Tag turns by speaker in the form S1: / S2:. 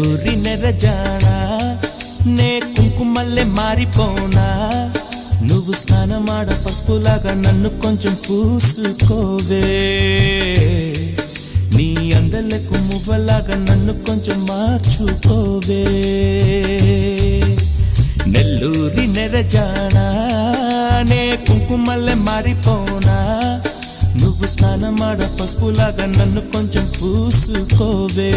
S1: నెల్లూరి నెరజానా నే కుంకుమల్లె మారిపోనా నువ్వు స్నానమాడ పసుపులాగా నన్ను కొంచెం పూసుకోవే నీ అందలకు మువ్వలాగా నన్ను కొంచెం మార్చుకోవే నెల్లూరి నెరజానా నే కుంకుమల్లె మారిపోనా నువ్వు స్నానమాడ పసుపులాగా నన్ను కొంచెం పూసుకోవే